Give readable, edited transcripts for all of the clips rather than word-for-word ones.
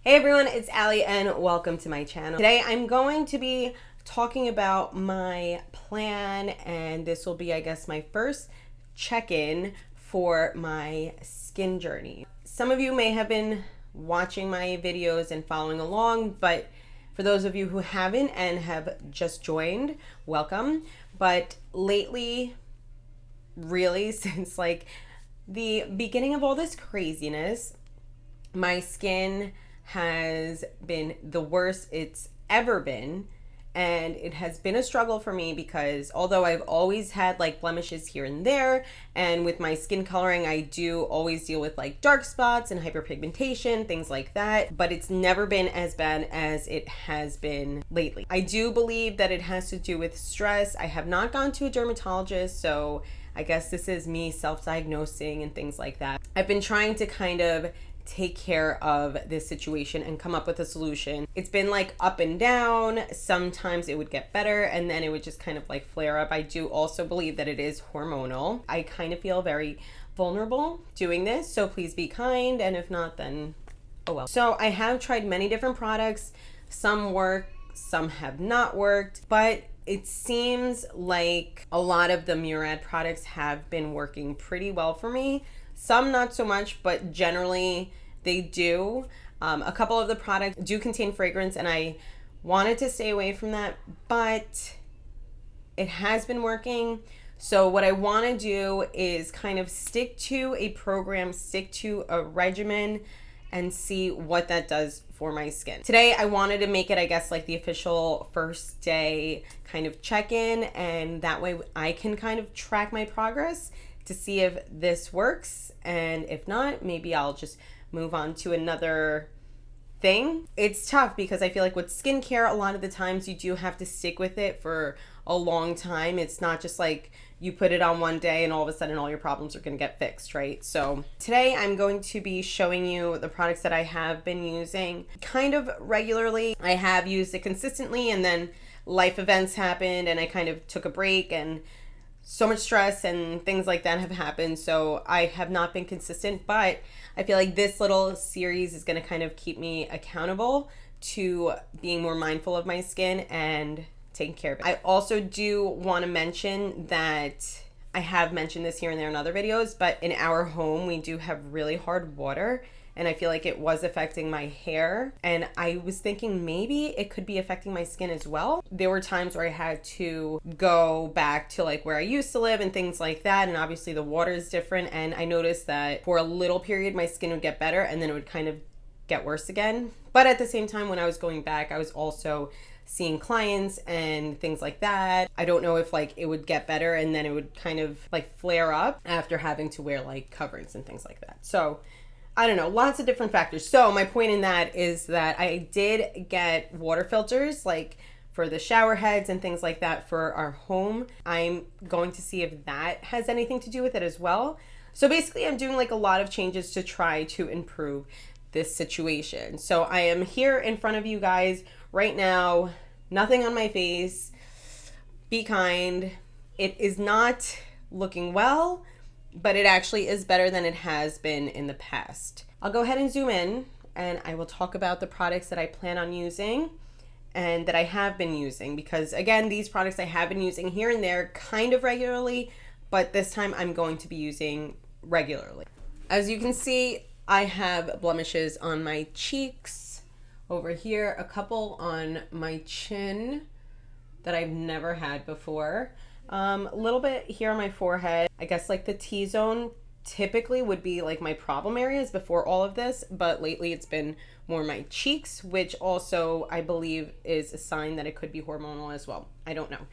Hey everyone, it's Allie and welcome to my channel. Today I'm going to be talking about my plan, and this will be, I guess, my first check-in for my skin journey. Some of you may have been watching my videos and following along, but for those of you who haven't and have just joined, welcome. But lately, really since like the beginning of all this craziness, my skin has been the worst it's ever been, and it has been a struggle for me because although I've always had like blemishes here and there, and with my skin coloring I do always deal with like dark spots and hyperpigmentation, things like that, but it's never been as bad as it has been lately. I do believe that it has to do with stress. I have not gone to a dermatologist, so I guess this is me self-diagnosing and things like that. I've been trying to kind of take care of this situation and come up with a solution. It's been like up and down. Sometimes it would get better and then it would just kind of like flare up. I do also believe that it is hormonal. I kind of feel very vulnerable doing this, so please be kind, and if not, then oh well. So I have tried many different products. Some work, some have not worked, but it seems like a lot of the Murad products have been working pretty well for me. Some not so much, but generally they do. A couple of the products do contain fragrance, and I wanted to stay away from that, but it has been working. So what I want to do is kind of stick to a program, stick to a regimen, and see what that does for my skin. Today I wanted to make it, I guess, like the official first day kind of check-in, and that way I can kind of track my progress to see if this works, and if not, maybe I'll just move on to another thing. It's tough because I feel like with skincare, a lot of the times you do have to stick with it for a long time. It's not just like you put it on one day and all of a sudden all your problems are gonna get fixed, right? So today I'm going to be showing you the products that I have been using kind of regularly. I have used it consistently, and then life events happened and I kind of took a break, and so much stress and things like that have happened, so I have not been consistent, but I feel like this little series is going to kind of keep me accountable to being more mindful of my skin and taking care of it. I also do want to mention that I have mentioned this here and there in other videos, but in our home we do have really hard water, and I feel like it was affecting my hair, and I was thinking maybe it could be affecting my skin as well. There were times where I had to go back to like where I used to live and things like that, and obviously the water is different, and I noticed that for a little period my skin would get better and then it would kind of get worse again. But at the same time, when I was going back, I was also seeing clients and things like that. I don't know if like it would get better and then it would kind of like flare up after having to wear like coverings and things like that. So I don't know, lots of different factors. So my point in that is that I did get water filters like for the shower heads and things like that for our home. I'm going to see if that has anything to do with it as well. So basically I'm doing like a lot of changes to try to improve this situation. So I am here in front of you guys right now, nothing on my face. Be kind. It is not looking well, but it actually is better than it has been in the past. I'll go ahead and zoom in, and I will talk about the products that I plan on using and that I have been using, because again, these products I have been using here and there kind of regularly, but this time I'm going to be using regularly. As you can see, I have blemishes on my cheeks, over here, a couple on my chin that I've never had before. A little bit here on my forehead. I guess like the T-zone typically would be like my problem areas before all of this, but lately it's been more my cheeks, which also I believe is a sign that it could be hormonal as well. I don't know.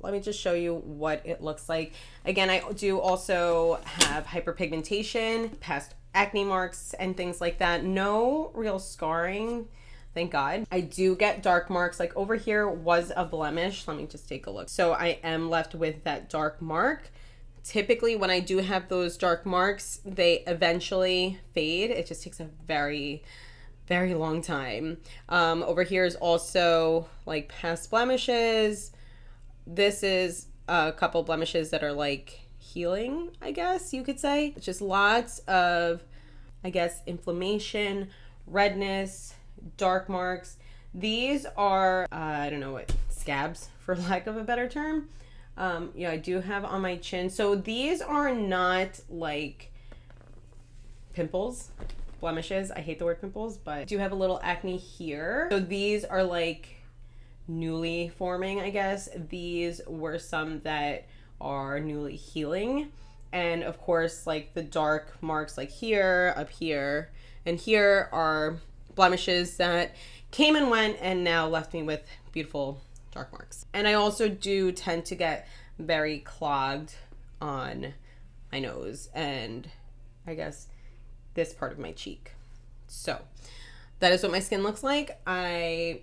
Let me just show you what it looks like. Again, I do also have hyperpigmentation, past acne marks and things like that. No real scarring, thank God. I do get dark marks. Like over here was a blemish. Let me just take a look. So I am left with that dark mark. Typically when I do have those dark marks, they eventually fade. It just takes a very long time. Over here is also like past blemishes. This is a couple blemishes that are like healing, I guess you could say. It's just lots of, I guess, inflammation, redness, dark marks. These are, I don't know what, scabs for lack of a better term. Yeah, I do have on my chin. So these are not like pimples, blemishes. I hate the word pimples, but I do have a little acne here. So these are like newly forming, I guess. These were some that are newly healing. And of course, like the dark marks like here, up here, and here are blemishes that came and went and now left me with beautiful dark marks. And I also do tend to get very clogged on my nose and I guess this part of my cheek. So that is what my skin looks like. I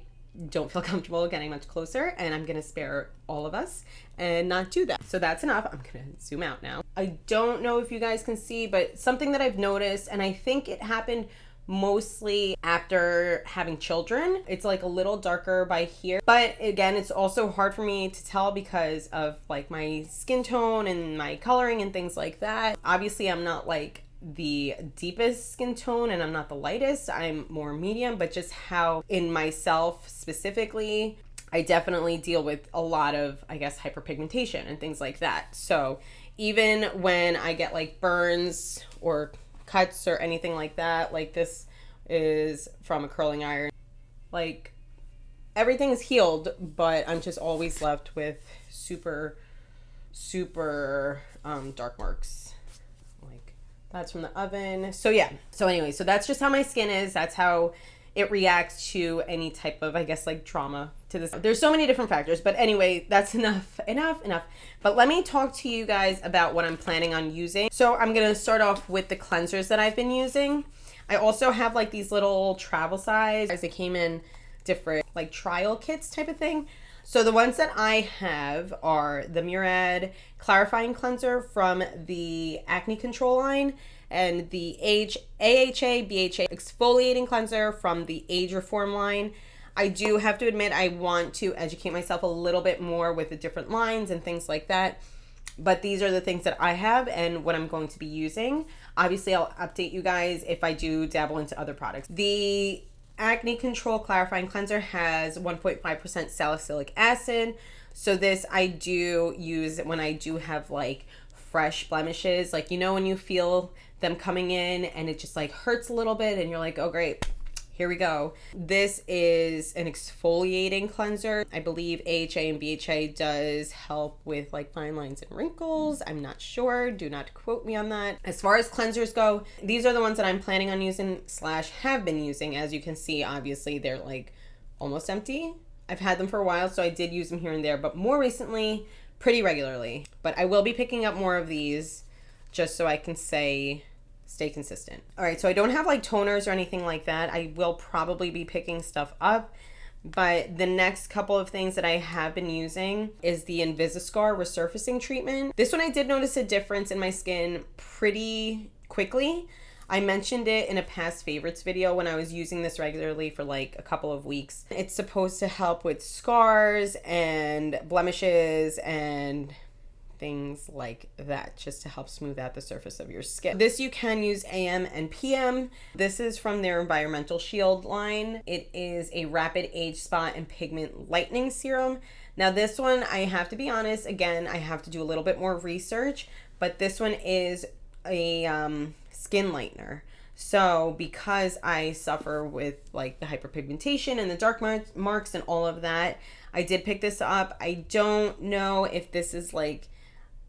don't feel comfortable getting much closer, and I'm gonna spare all of us and not do that. So that's enough. I'm gonna zoom out now. I don't know if you guys can see, but something that I've noticed, and I think it happened mostly after having children, it's like a little darker by here, but again, it's also hard for me to tell because of like my skin tone and my coloring and things like that. Obviously I'm not like the deepest skin tone and I'm not the lightest, I'm more medium, but just how in myself specifically, I definitely deal with a lot of, I guess, hyperpigmentation and things like that. So even when I get like burns or cuts or anything like that, like this is from a curling iron, like everything is healed, but I'm just always left with super dark marks. Like that's from the oven. So yeah, so anyway, so that's just how my skin is. That's how it reacts to any type of, I guess, like trauma to this. There's so many different factors, but anyway, that's enough. But let me talk to you guys about what I'm planning on using. So I'm gonna start off with the cleansers that I've been using. I also have like these little travel size, as they came in different like trial kits type of thing. So the ones that I have are the Murad Clarifying Cleanser from the Acne Control line, and the AHA BHA Exfoliating Cleanser from the Age Reform line. I do have to admit, I want to educate myself a little bit more with the different lines and things like that. But these are the things that I have and what I'm going to be using. Obviously, I'll update you guys if I do dabble into other products. The Acne Control Clarifying Cleanser has 1.5% salicylic acid. So this I do use when I do have like fresh blemishes. Like, you know, when you feel them coming in and it just like hurts a little bit and you're like, oh great, here we go. This is an exfoliating cleanser. I believe AHA and BHA does help with like fine lines and wrinkles. I'm not sure, do not quote me on that. As far as cleansers go, these are the ones that I'm planning on using / have been using. As you can see, obviously they're like almost empty. I've had them for a while, so I did use them here and there, but more recently, pretty regularly. But I will be picking up more of these just so I can stay consistent. All right, so I don't have like toners or anything like that. I will probably be picking stuff up, but the next couple of things that I have been using is the Invisascar Resurfacing treatment. This one I did notice a difference in my skin pretty quickly. I mentioned it in a past favorites video when I was using this regularly for like a couple of weeks. It's supposed to help with scars and blemishes and things like that, just to help smooth out the surface of your skin. This you can use AM and PM. This is from their Environmental Shield line. It is a rapid age spot and pigment lightening serum. Now this one, I have to be honest, again, I have to do a little bit more research, but this one is a skin lightener. So because I suffer with like the hyperpigmentation and the dark marks and all of that, I did pick this up. I don't know if this is like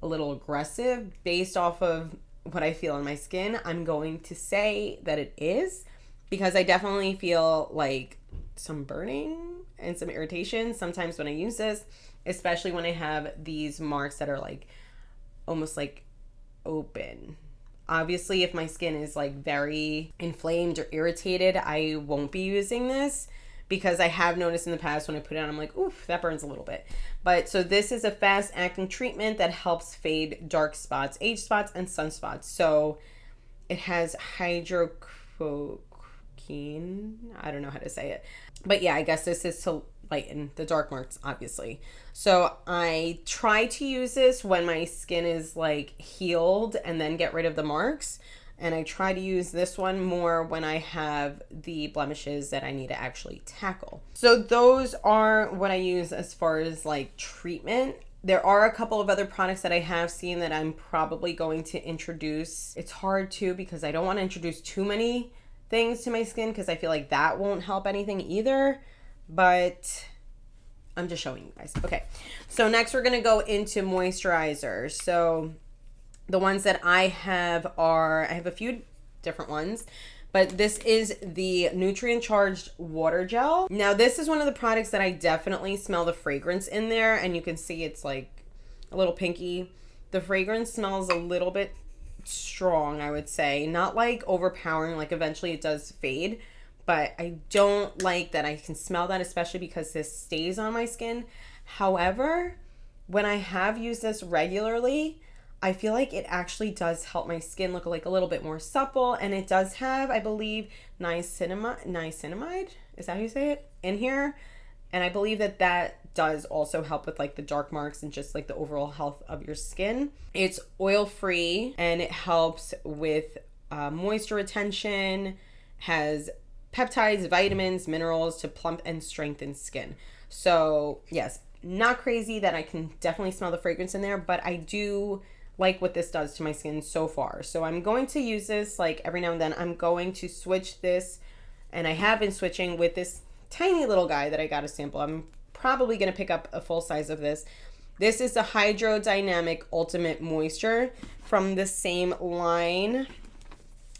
a little aggressive based off of what I feel on my skin. I'm going to say that it is, because I definitely feel like some burning and some irritation sometimes when I use this, especially when I have these marks that are like almost like open. Obviously, if my skin is like very inflamed or irritated, I won't be using this, because I have noticed in the past when I put it on, I'm like, oof, that burns a little bit. But so this is a fast acting treatment that helps fade dark spots, age spots, and sunspots. So it has hydroquinone. I don't know how to say it. But yeah, I guess this is to lighten the dark marks, obviously. So I try to use this when my skin is like healed and then get rid of the marks. And I try to use this one more when I have the blemishes that I need to actually tackle. So those are what I use as far as like treatment. There are a couple of other products that I have seen that I'm probably going to introduce. It's hard too because I don't want to introduce too many things to my skin because I feel like that won't help anything either. But I'm just showing you guys. Okay, so next we're gonna go into moisturizers. So the ones that I have are, I have a few different ones, but this is the nutrient charged water gel. Now this is one of the products that I definitely smell the fragrance in there, and you can see it's like a little pinky. The fragrance smells a little bit strong, I would say. Not like overpowering, like eventually it does fade, but I don't like that I can smell that, especially because this stays on my skin. However, when I have used this regularly, I feel like it actually does help my skin look like a little bit more supple, and it does have, I believe, niacinamide, is that how you say it, in here, and I believe that that does also help with like the dark marks and just like the overall health of your skin. It's oil free and it helps with moisture retention, has peptides, vitamins, minerals to plump and strengthen skin. So yes, not crazy that I can definitely smell the fragrance in there, but I do like what this does to my skin so far. So I'm going to use this like every now and then. I'm going to switch this, and I have been switching with this tiny little guy that I got a sample. I'm probably going to pick up a full size of this. This is the Hydrodynamic Ultimate Moisture from the same line.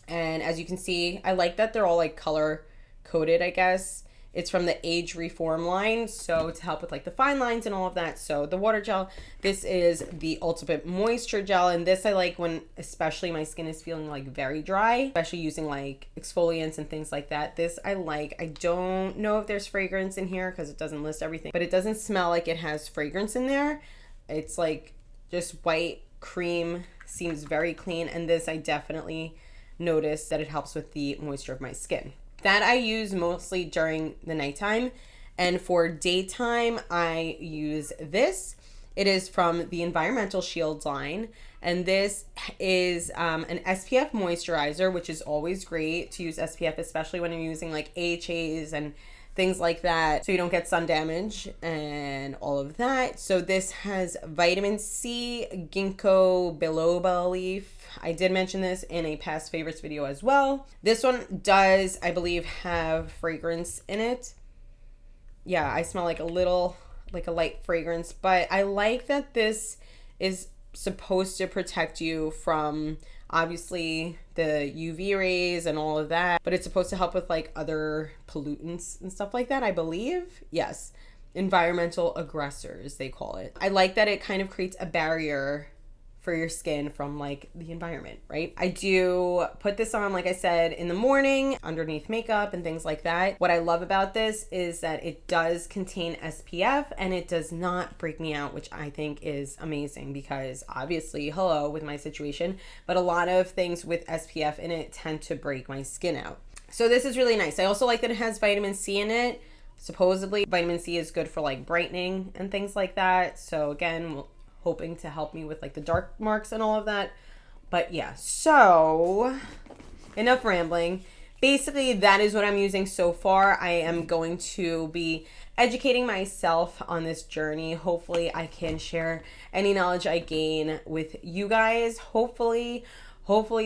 And as you can see, I like that they're all like color coded, I guess. It's from the Age Reform line, so to help with like the fine lines and all of that. So the water gel, this is the Ultimate Moisture Gel, and this I like when especially my skin is feeling like very dry, especially using like exfoliants and things like that. This I like. I don't know if there's fragrance in here because it doesn't list everything, but it doesn't smell like it has fragrance in there. It's like just white cream, seems very clean, and this I definitely noticed that it helps with the moisture of my skin. That I use mostly during the nighttime, and for daytime I use this. It is from the Environmental Shield line, and this is an SPF moisturizer, which is always great to use SPF, especially when you're using like AHAs and things like that, so you don't get sun damage and all of that. So this has vitamin C, ginkgo biloba leaf. I did mention this in a past favorites video as well. This one does, I believe, have fragrance in it. Yeah, I smell like a little, like a light fragrance, but I like that this is supposed to protect you from obviously the UV rays and all of that, but it's supposed to help with like other pollutants and stuff like that, I believe. Yes, environmental aggressors, they call it. I like that it kind of creates a barrier for your skin from like the environment, right? I do put this on, like I said, in the morning underneath makeup and things like that. What I love about this is that it does contain SPF and it does not break me out, which I think is amazing because obviously, hello, with my situation, but a lot of things with SPF in it tend to break my skin out. So this is really nice. I also like that it has vitamin C in it. Supposedly vitamin C is good for like brightening and things like that. So again, hoping to help me with like the dark marks and all of that. But yeah, so enough rambling. Basically, that is what I'm using so far. I am going to be educating myself on this journey. Hopefully I can share any knowledge I gain with you guys. Hopefully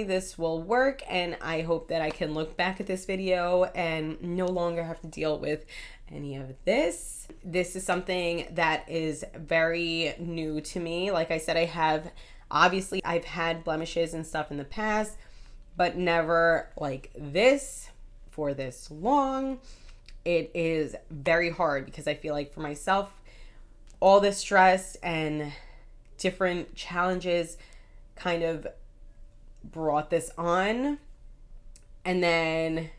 this will work, and I hope that I can look back at this video and no longer have to deal with any of this. This is something that is very new to me. Like I said, I've had blemishes and stuff in the past, but never like this for this long. It is very hard because I feel like for myself, all the stress and different challenges kind of brought this on, and then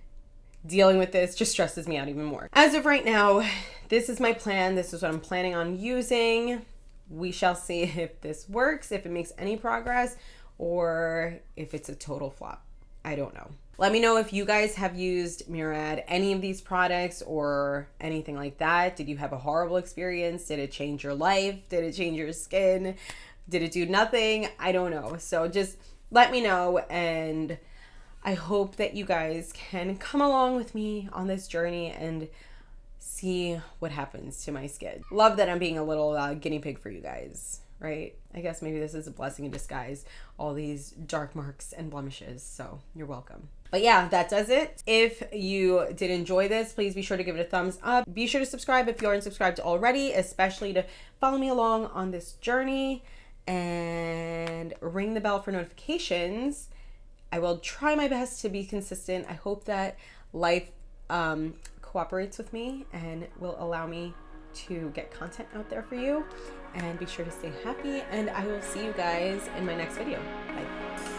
dealing with this just stresses me out even more. As of right now, this is my plan. This is what I'm planning on using. We shall see if this works, if it makes any progress, or if it's a total flop. I don't know. Let me know if you guys have used Murad, any of these products or anything like that. Did you have a horrible experience? Did it change your life? Did it change your skin? Did it do nothing? I don't know. So just let me know, and I hope that you guys can come along with me on this journey and see what happens to my skin. Love that I'm being a little guinea pig for you guys, right? I guess maybe this is a blessing in disguise, all these dark marks and blemishes, so you're welcome. But yeah, that does it. If you did enjoy this, please be sure to give it a thumbs up. Be sure to subscribe if you aren't subscribed already, especially to follow me along on this journey, and ring the bell for notifications. I will try my best to be consistent. I hope that life cooperates with me and will allow me to get content out there for you. And be sure to stay happy, and I will see you guys in my next video. Bye.